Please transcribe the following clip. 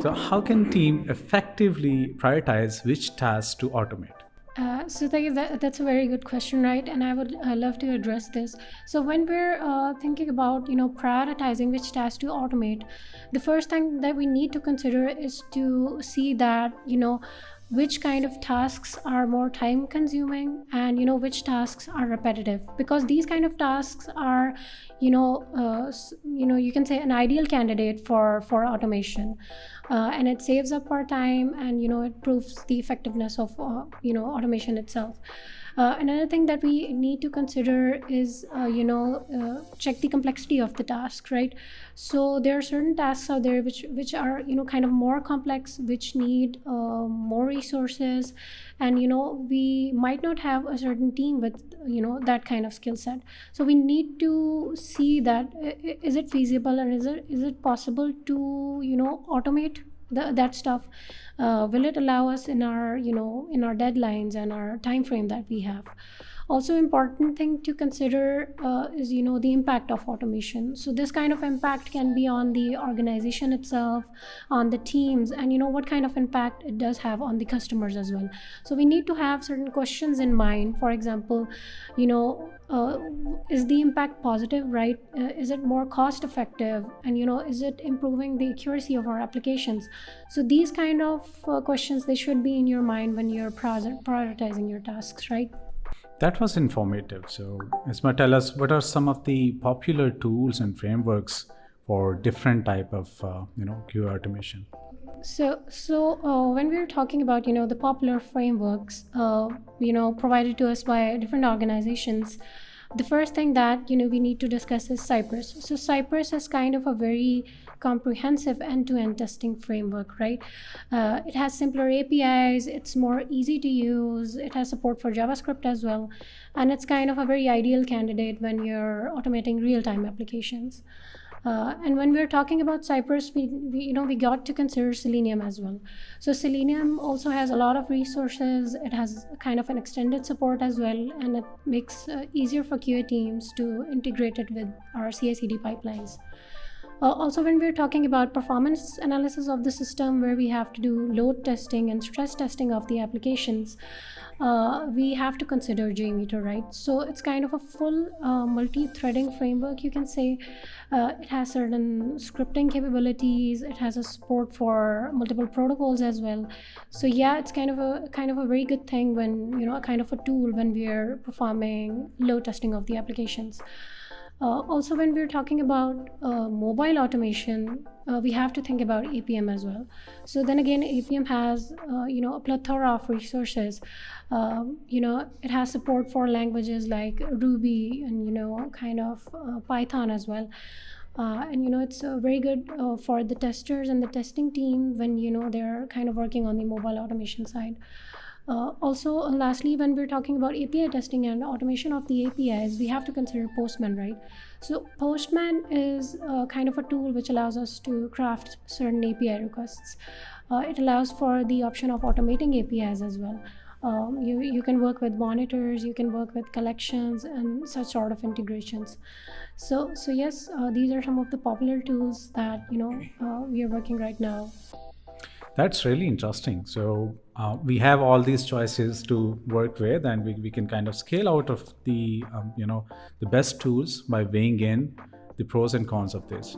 So how can team effectively prioritize which tasks to automate? So that's a very good question, right? And I would love to address this. So when we're thinking about prioritizing which tasks to automate, the first thing that we need to consider is to see that which kind of tasks are more time consuming, and which tasks are repetitive, because these kind of tasks are you can say an ideal candidate for automation, and it saves up our time, and it proves the effectiveness of automation itself. Another thing that we need to consider is check the complexity of the task, right? So there are certain tasks out there which are kind of more complex, which need more resources, and we might not have a certain team with that kind of skill set. So we need to see that is it feasible, and is it possible to automate that stuff. Will it allow us in our in our deadlines and our time frame that we have? Also important thing to consider is the impact of automation. So this kind of impact can be on the organization itself, on the teams, and what kind of impact it does have on the customers as well. So we need to have certain questions in mind. For example, is the impact positive, right? Is it more cost effective, and is it improving the accuracy of our applications? So these kind of questions, they should be in your mind when you're prioritizing your tasks, right? That was informative. So, Isma, tell us what are some of the popular tools and frameworks for different type of QA automation? So when we're talking about the popular frameworks provided to us by different organizations, the first thing that we need to discuss is CyPress. So CyPress is kind of a very comprehensive end-to-end testing framework, right? It has simpler APIs, it's more easy to use, it has support for JavaScript as well, and it's kind of a very ideal candidate when you're automating real-time applications. And when we're talking about CyPress, we got to consider Selenium as well. So Selenium also has a lot of resources. It has kind of an extended support as well, and it makes easier for QA teams to integrate it with our CI/CD pipelines. Also, when we're talking about performance analysis of the system, where we have to do load testing and stress testing of the applications, we have to consider JMeter, right? So it's kind of a full multi-threading framework, you can say. It has certain scripting capabilities. It has a support for multiple protocols as well. So yeah, it's kind of a very good thing when a kind of a tool when we're performing load testing of the applications. Also, when we're talking about mobile automation, we have to think about Apium as well. So then again, Apium has a plethora of resources. It has support for languages like Ruby and kind of Python as well. And it's very good for the testers and the testing team when they're kind of working on the mobile automation side. Also, lastly, when we're talking about API testing and automation of the APIs, we have to consider Postman, right? So Postman is kind of a tool which allows us to craft certain API requests. It allows for the option of automating APIs as well. You can work with monitors, you can work with collections and such sort of integrations. So yes, these are some of the popular tools that we are working right now. That's really interesting. So we have all these choices to work with, and we can kind of scale out of the the best tools by weighing in the pros and cons of this.